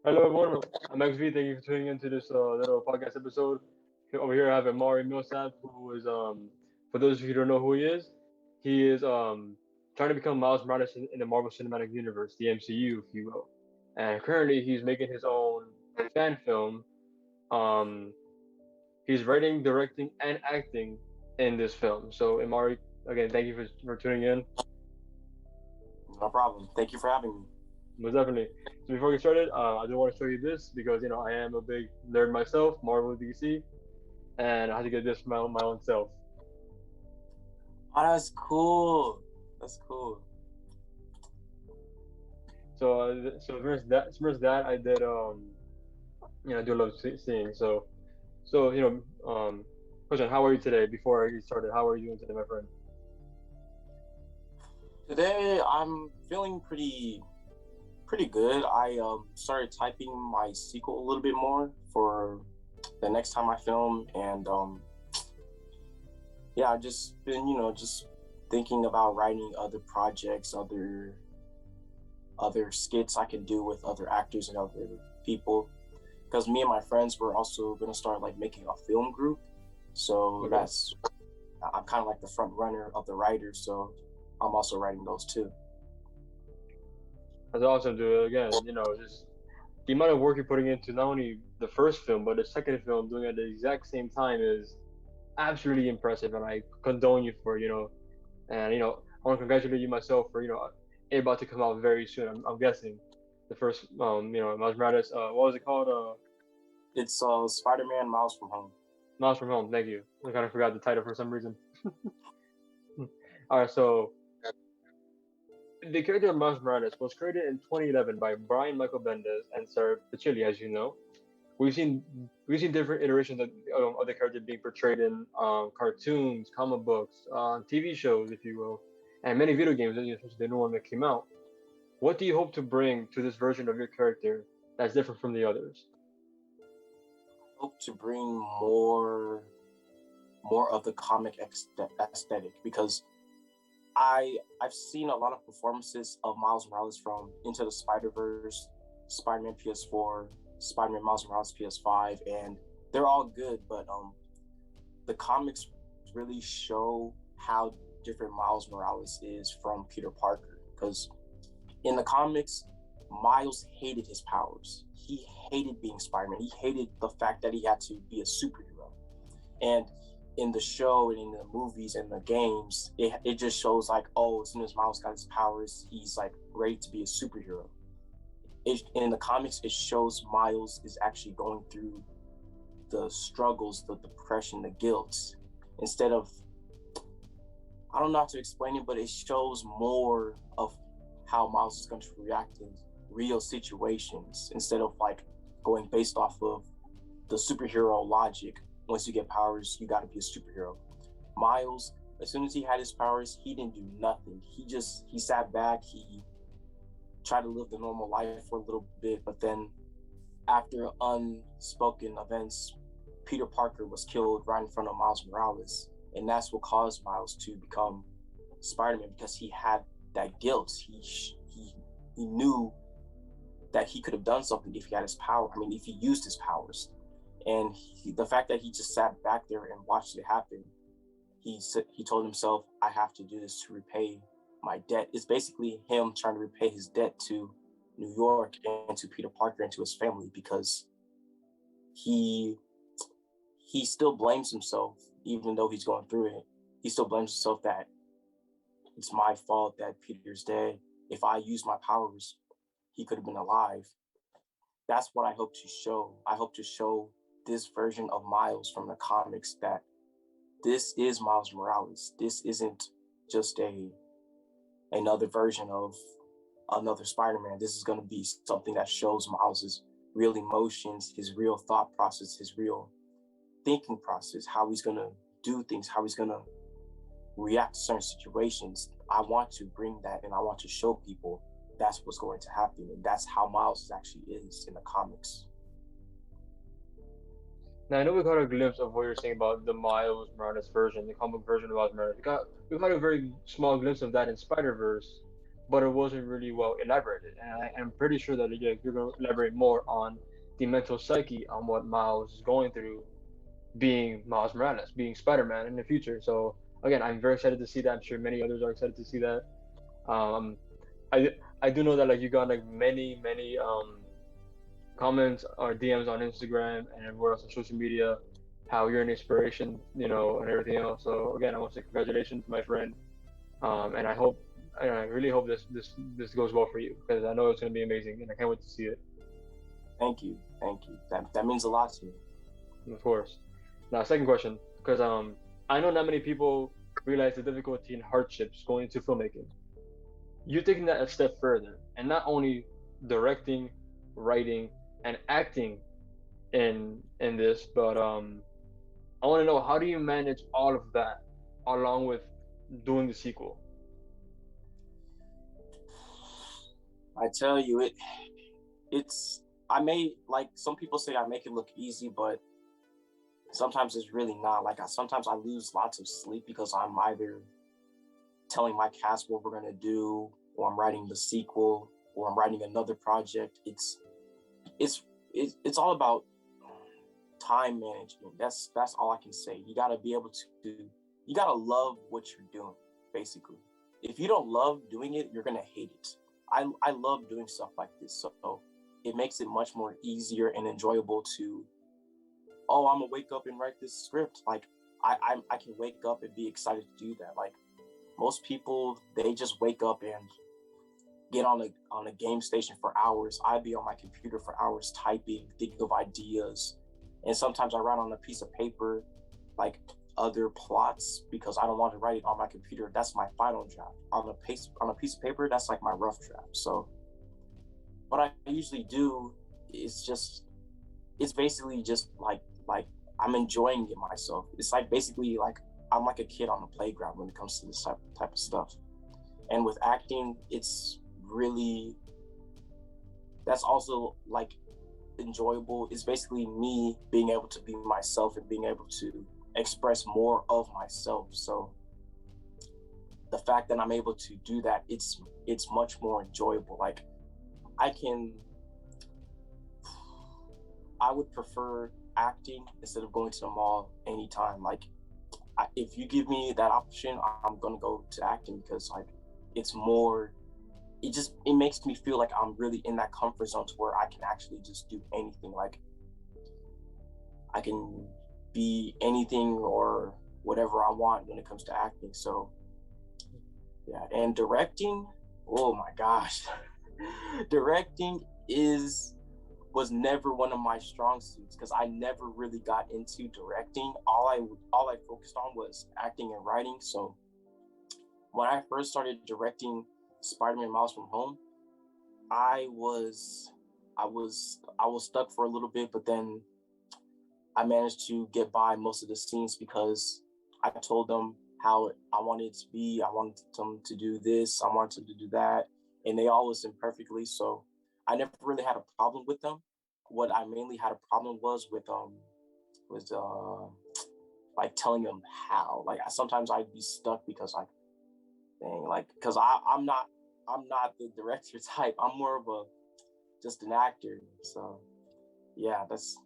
Hello everyone, I'm XV. Thank you for tuning into this little podcast episode. Over here I have Imari Milsap, who is for those of you who don't know who he is trying to become Miles Morales in the Marvel Cinematic Universe, the MCU, if you will. And currently he's making his own fan film. Um, he's writing, directing, and acting in this film. So Imari, again, thank you for tuning in. No problem. Thank you for having me. Most definitely. So before we get started, I just want to show you this because I am a big nerd myself, Marvel, DC, and I had to get this for my own self. Oh, that's cool. That's cool. So I did I do love seeing. So question, how are you today? Before I get started, how are you doing today, my friend? Today I'm feeling pretty good. I started typing my sequel a little bit more for the next time I film, and yeah, I've just been just thinking about writing other projects, other skits I can do with other actors and other people. Because me and my friends were also gonna start like making a film group, so Okay, that's I'm kind of like the front runner of the writers, so I'm also writing those too. that's awesome, dude. Again, just the amount of work you're putting into not only the first film but the second film, doing it at the exact same time is absolutely impressive, and I condone you for And I want to congratulate you myself for it about to come out very soon. I'm guessing the first Miles Morales. What was it called? It's Spider-Man Miles from Home. Miles from Home. Thank you. I kind of forgot the title for some reason. All right, so the character of Miles Morales was created in 2011 by Brian Michael Bendis and Sarah Pichelli, as you know. We've seen different iterations of the character being portrayed in cartoons, comic books, TV shows, if you will, and many video games, especially the new one that came out. What do you hope to bring to this version of your character that's different from the others? Hope to bring more of the comic aesthetic because I've seen a lot of performances of Miles Morales from Into the Spider-Verse, Spider-Man PS4, Spider-Man Miles Morales PS5, and they're all good, but the comics really show how different Miles Morales is from Peter Parker. Because in the comics, Miles hated his powers. He hated being Spider-Man. He hated the fact that he had to be a superhero. And in the show and in the movies and the games, it just shows like, oh, as soon as Miles got his powers, he's like ready to be a superhero. In the comics, it shows Miles is actually going through the struggles, the depression, the guilt. Instead of, I don't know how to explain it, but it shows more of how Miles is going to react in real situations instead of like going based off of the superhero logic. Once you get powers, you got to be a superhero. Miles, as soon as he had his powers, he didn't do nothing. He sat back. He tried to live the normal life for a little bit, but then after unspoken events, Peter Parker was killed right in front of Miles Morales, and that's what caused Miles to become Spider-Man because he had that guilt. He knew that he could have done something if he had his power. I mean, if he used his powers, and the fact that he just sat back there and watched it happen, he told himself, "I have to do this to repay my debt." It's basically him trying to repay his debt to New York and to Peter Parker and to his family because he he still blames himself, even though he's going through it. He still blames himself that it's my fault that Peter's dead. If I used my powers, he could have been alive. That's what I hope to show. I hope to show this version of Miles from the comics that this is Miles Morales. This isn't just another version of another Spider-Man. This is going to be something that shows Miles's real emotions, his real thought process, his real thinking process, how he's going to do things, how he's going to react to certain situations. I want to bring that and I want to show people that's what's going to happen. And that's how Miles actually is in the comics. Now I know we got a glimpse of what you're saying about the Miles Morales version, the comic version of Miles Morales. We got a very small glimpse of that in Spider Verse, but it wasn't really well elaborated. And I'm pretty sure that you're going to elaborate more on the mental psyche on what Miles is going through being Miles Morales, being Spider-Man in the future. So again, I'm very excited to see that. I'm sure many others are excited to see that. Um, I do know that like you got like many comments or DMs on Instagram and everywhere else on social media, how you're an inspiration, and everything else. So again, I want to say congratulations, my friend. And I really hope this goes well for you because I know it's going to be amazing, and I can't wait to see it. Thank you. That means a lot to me. Of course. Now, second question, because I know not many people realize the difficulty and hardships going into filmmaking. You taking that a step further, and not only directing, writing, and acting in this, but I want to know, how do you manage all of that along with doing the sequel? I tell you, I may, like some people say I make it look easy, but sometimes it's really not. Like sometimes I lose lots of sleep because I'm either telling my cast what we're gonna do, or I'm writing the sequel, or I'm writing another project. It's all about time management. That's all I can say. You gotta be able to, you gotta love what you're doing, basically. If you don't love doing it, you're gonna hate it. I love doing stuff like this, so it makes it much more easier and enjoyable to, oh, I'm gonna wake up and write this script. Like I can wake up and be excited to do that. Like most people, they just wake up and get on a game station for hours. I'd be on my computer for hours typing, thinking of ideas, and sometimes I write on a piece of paper, like other plots, because I don't want to write it on my computer. That's my final draft. On a piece of paper, that's like my rough draft. So what I usually do is it's basically just like I'm enjoying it myself. It's like basically like I'm like a kid on the playground when it comes to this type of stuff. And with acting, it's really, that's also like enjoyable. It's basically me being able to be myself and being able to express more of myself. So the fact that I'm able to do that, it's much more enjoyable. Like I would prefer acting instead of going to the mall anytime. Like if you give me that option, I'm gonna go to acting because like it's more, it makes me feel like I'm really in that comfort zone to where I can actually just do anything. Like I can be anything or whatever I want when it comes to acting. So yeah, and directing, oh my gosh. Directing was never one of my strong suits because I never really got into directing. All I focused on was acting and writing. So when I first started directing Spider-Man Miles from Home, I was stuck for a little bit, but then I managed to get by most of the scenes because I told them how I wanted it to be. I wanted them to do this. I wanted them to do that, and they all listened perfectly. So I never really had a problem with them. What I mainly had a problem was with like telling them how. Like sometimes I'd be stuck because like, dang, like because I'm not the director type. I'm more of just an actor. So yeah, that's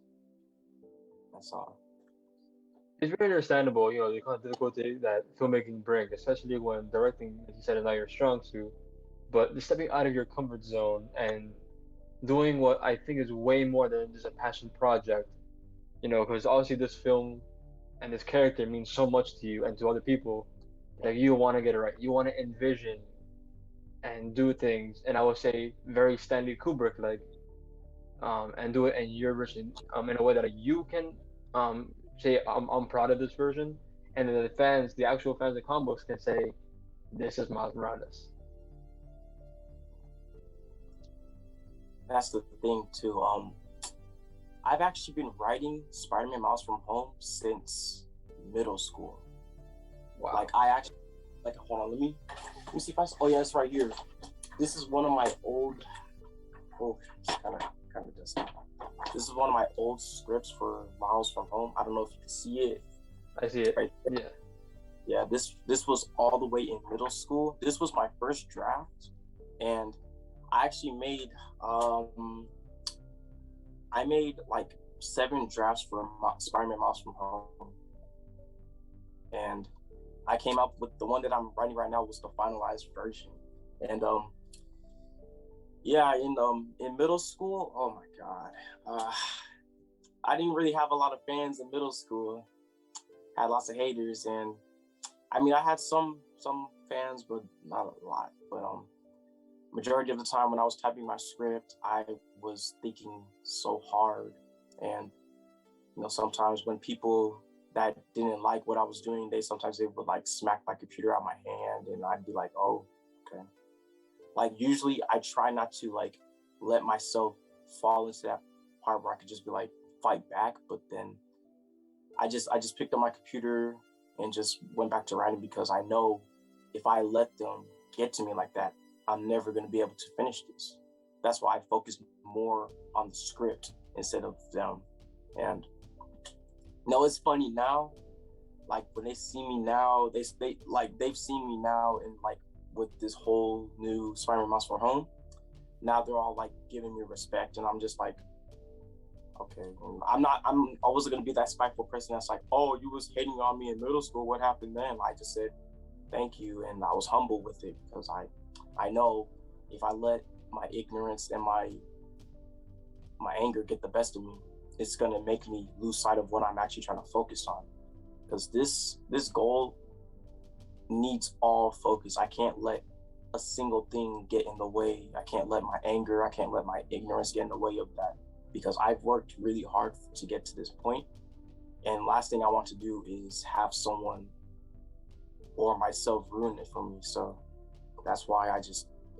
all. It's very understandable, the kind of difficulty that filmmaking brings, especially when directing, as you said, is not your strong suit. But stepping out of your comfort zone and doing what I think is way more than just a passion project, because obviously this film and this character means so much to you and to other people that you want to get it right. You want to envision and do things, and I would say very Stanley Kubrick like, and do it in your version, in a way that you can say, I'm proud of this version, and then the actual fans of comic books can say, this is Miles Morales. That's the thing too. I've actually been writing Spider-Man Miles from Home since middle school. Wow. Like I actually, like, hold on, let me see if oh yeah, it's right here. This is one of my old, kind of does. This is one of my old scripts for Miles from Home. I don't know if you can see it. I see it. Right there. Yeah. Yeah, this was all the way in middle school. This was my first draft, And I actually made I made like 7 drafts for Spider-Man Miles from Home, and I came up with the one that I'm writing right now was the finalized version. And yeah, in middle school, oh my god, I didn't really have a lot of fans in middle school. I had lots of haters, and I mean I had some fans, but not a lot. But majority of the time when I was typing my script, I was thinking so hard. And sometimes when people that didn't like what I was doing, they would like smack my computer out my hand, and I'd be like, oh, okay. Like usually I try not to like let myself fall into that part where I could just be like fight back, but then I just picked up my computer and just went back to writing, because I know if I let them get to me like that, I'm never going to be able to finish this. That's why I focused more on the script instead of them. And it's funny now, like when they see me now, they've seen me now in like with this whole new Spider-Man Miles from Home. Now they're all like giving me respect, and I'm just like, okay. I wasn't gonna be that spiteful person that's like, oh, you was hating on me in middle school, what happened then? I just said thank you, and I was humble with it, because I know if I let my ignorance and my anger get the best of me, it's gonna make me lose sight of what I'm actually trying to focus on. Because this goal needs all focus. I can't let a single thing get in the way. I can't let my anger, I can't let my ignorance get in the way of that, because I've worked really hard to get to this point. And last thing I want to do is have someone or myself ruin it for me. So that's why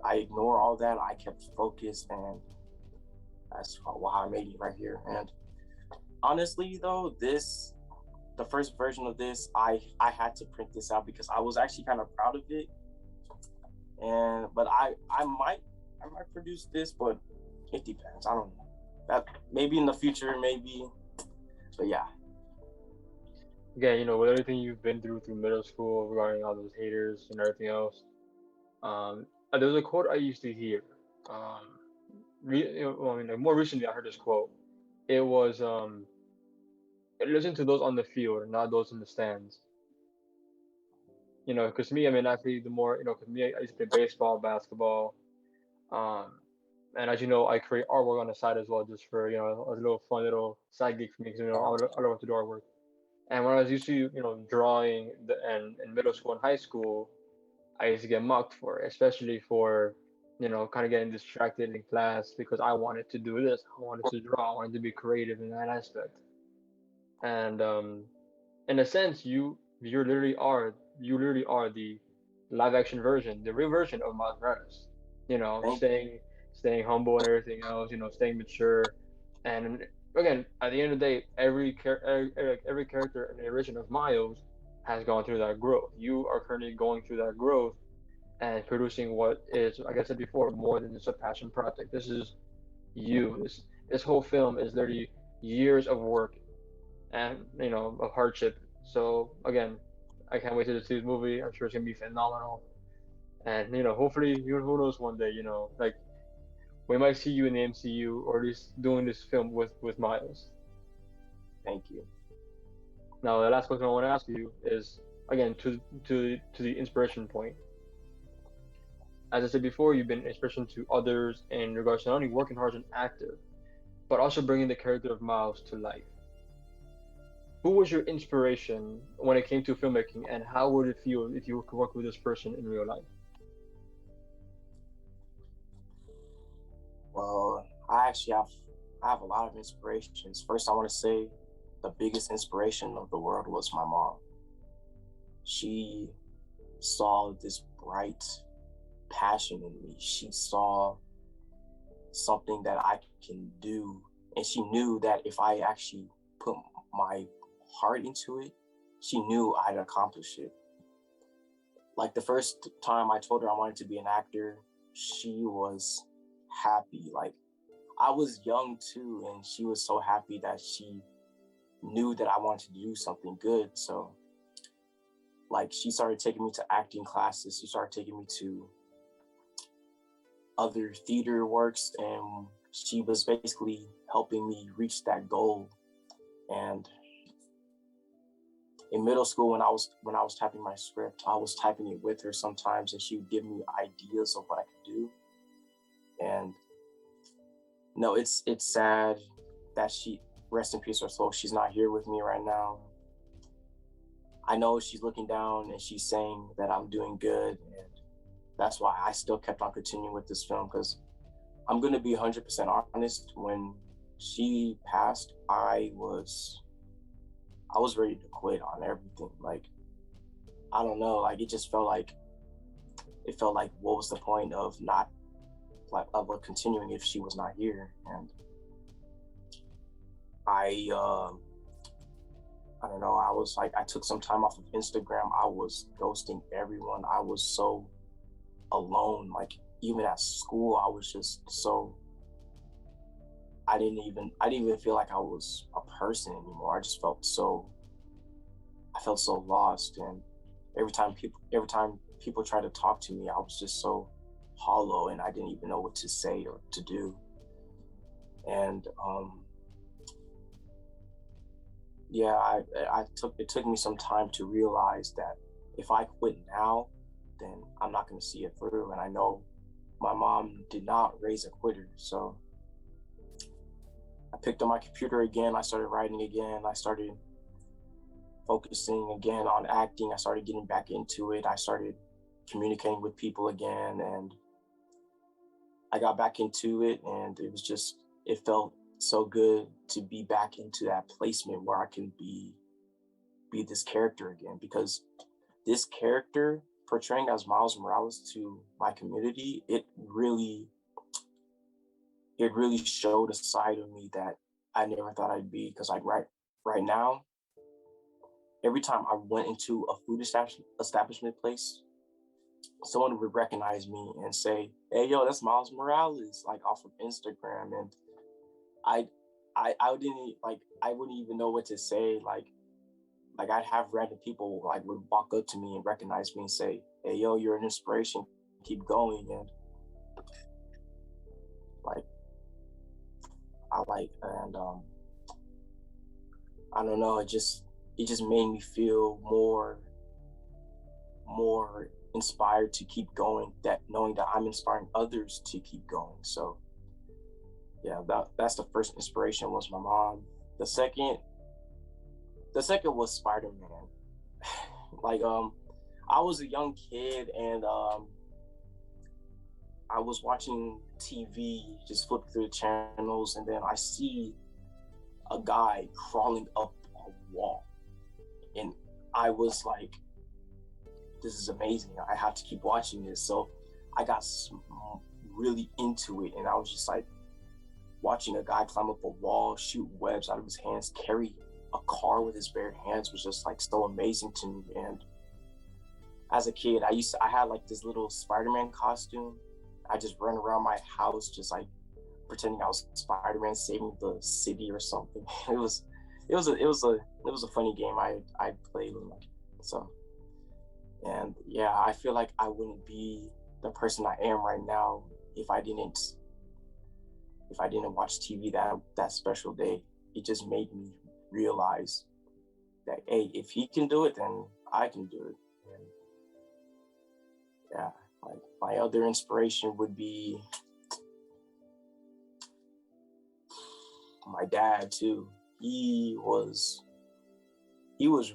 I ignore all that. I kept focused, and that's how I made it right here. And honestly though, the first version of this, I had to print this out because I was actually kind of proud of it. But I might produce this, but it depends. I don't know. That maybe in the future, maybe. But yeah. Again, with everything you've been through middle school regarding all those haters and everything else, there was a quote I used to hear. More recently I heard this quote. It was, listen to those on the field, not those in the stands. Because me, I mean, actually, the more, because me, I used to play baseball, basketball, um, and as you know, I create artwork on the side as well, just for, a little fun little side gig for me, because, I love to do artwork. And when I was used to, drawing in middle school and high school, I used to get mocked for it, especially for, kind of getting distracted in class because I wanted to do this. I wanted to draw. I wanted to be creative in that aspect. And in a sense, you literally are the live action version, the real version of Miles Morales. Thank Staying humble and everything else. Staying mature. And again, at the end of the day, every character in the origin of Miles has gone through that growth. You are currently going through that growth and producing what is, like I said before, more than just a passion project. This is you. This whole film is literally years of work and of hardship. So again, I can't wait to see this movie. I'm sure it's gonna be phenomenal. And hopefully, who knows, one day, like we might see you in the MCU or at least doing this film with Miles. thank you. Now, the last question I want to ask you is again to the inspiration point. As I said before, you've been an inspiration to others in regards to not only working hard as an actor, but also bringing the character of Miles to life. Who was your inspiration when it came to filmmaking, and how would it feel if you could work with this person in real life? Well, I have a lot of inspirations. First, I want to say the biggest inspiration of the world was my mom. She saw this bright passion in me. She saw something that I can do, and she knew that if I actually put my heart into it, she knew I'd accomplish it. Like the first time I told her I wanted to be an actor, she was happy. Like I was young too, and she was so happy that she knew that I wanted to do something good. So like she started taking me to acting classes. She started taking me to other theater works, and she was basically helping me reach that goal. And in middle school, when I was typing my script, I was typing it with her sometimes, and she would give me ideas of what I could do. And no, it's sad that she, rest in peace her soul, she's not here with me right now. I know she's looking down and she's saying that I'm doing good, and that's why I still kept on continuing with this film, because I'm gonna be 100% honest. When she passed, I was ready to quit on everything. Like, I don't know, like it felt like what was the point of not of continuing if she was not here? And I don't know, I was like, I took some time off of Instagram. I was ghosting everyone. I was so alone. Like, even at school, I was just so, I didn't even feel like I was a person anymore. I felt so lost. And every time people tried to talk to me, I was just so hollow, and I didn't even know what to say or to do. And yeah, it took me some time to realize that if I quit now, then I'm not going to see it through. And I know my mom did not raise a quitter. So I picked up my computer again. I started writing again. I started focusing again on acting. I started getting back into it. I started communicating with people again, and I got back into it, and it felt so good to be back into that placement where I can be this character again, because this character portraying as Miles Morales to my community, it really showed a side of me that I never thought I'd be. Because like right now, every time I went into a food establishment place, someone would recognize me and say, "Hey, yo, that's Miles Morales," like off of Instagram. And I wouldn't even know what to say. Like I'd have random people like would walk up to me and recognize me and say, "Hey, yo, you're an inspiration. Keep going." And I don't know. It just made me feel more inspired to keep going. That knowing that I'm inspiring others to keep going. So yeah, that's the first inspiration was my mom. The second was Spider-Man. Like I was a young kid, and I was watching TV, just flipping through the channels, and then I see a guy crawling up a wall, and I was like, this is amazing. I have to keep watching this. So I got really into it, and I was just like, watching a guy climb up a wall, shoot webs out of his hands, carry a car with his bare hands was just like so amazing to me. And as a kid, I had like this little Spider-Man costume. I just run around my house just like pretending I was Spider-Man saving the city or something. It was a funny game I played. So, and yeah, I feel like I wouldn't be the person I am right now if I didn't watch TV that special day. It just made me realize that, hey, if he can do it, then I can do it. And yeah, like my other inspiration would be my dad too. He was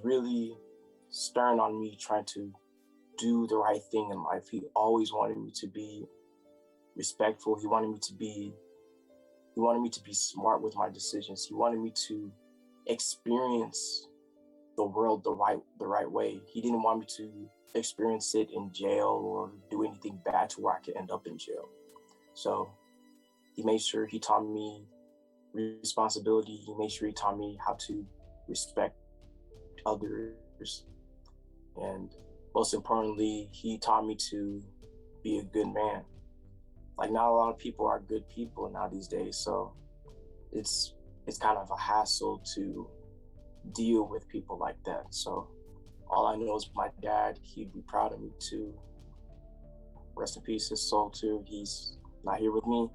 really stern on me trying to do the right thing in life. He always wanted me to be respectful. He wanted me to be smart with my decisions. He wanted me to experience the world the right way. He didn't want me to experience it in jail or do anything bad to where I could end up in jail. So he made sure he taught me responsibility. He made sure he taught me how to respect others. And most importantly, he taught me to be a good man. Like, not a lot of people are good people now these days, so it's kind of a hassle to deal with people like that. So all I know is my dad, he'd be proud of me too. Rest in peace, his soul too. He's not here with me,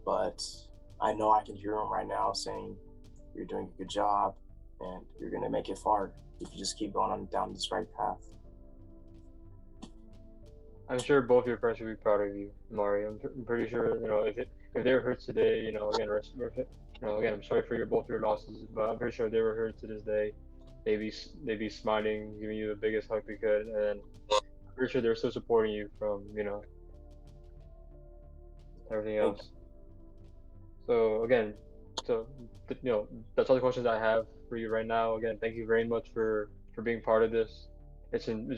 but I know I can hear him right now saying, "You're doing a good job, and you're gonna make it far if you just keep going on down this right path." I'm sure both your friends should be proud of you, Mari. I'm pretty sure, if they were hurt today, again, I'm sorry for both your losses, but I'm pretty sure if they were hurt to this day, they'd be smiling, giving you the biggest hug they could, and I'm pretty sure they're still supporting you from, everything Thank else. So again, so that's all the questions I have for you right now. Again, thank you very much for being part of this. It's an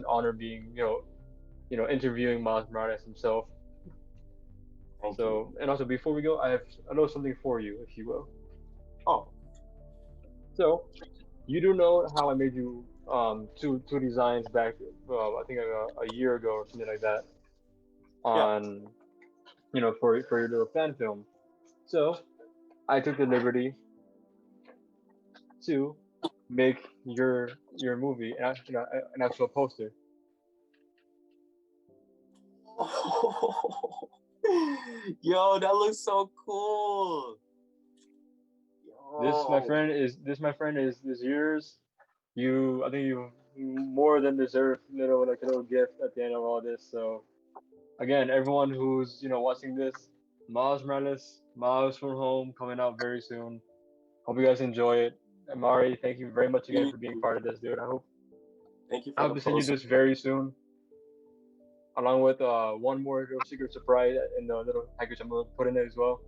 honor being interviewing Miles Morales himself. thank you. So, and also before we go, I know something for you, if you will. Oh, So, you do know how I made you two designs back, I think a year ago or something like that, yeah. on for your little fan film. So, I took the liberty to make your movie an actual poster. Yo, that looks so cool. Yo. My friend is yours. I think you more than deserve a little gift at the end of all this. So again, everyone who's watching this, Miles Morales, Miles from Home, coming out very soon. Hope you guys enjoy it. Amari, thank you very much again for being part of this, dude. Thank you I for hope the to send you post. this very soon, along with one more little secret surprise in the little package I'm gonna put in it as well.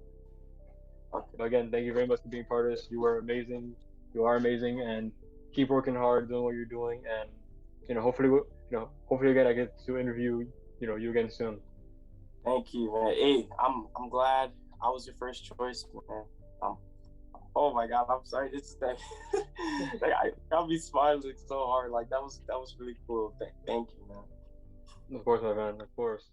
Okay. But again, thank you very much for being part of this. You were amazing. You are amazing, and keep working hard, doing what you're doing, and hopefully again I get to interview you again soon. Thank you, man. Hey, I'm glad I was your first choice, man. Um, oh my God, I'm sorry. This is that. Like, I got me smiling so hard. Like that was really cool. Thank you, man. Of course, my man. Of course.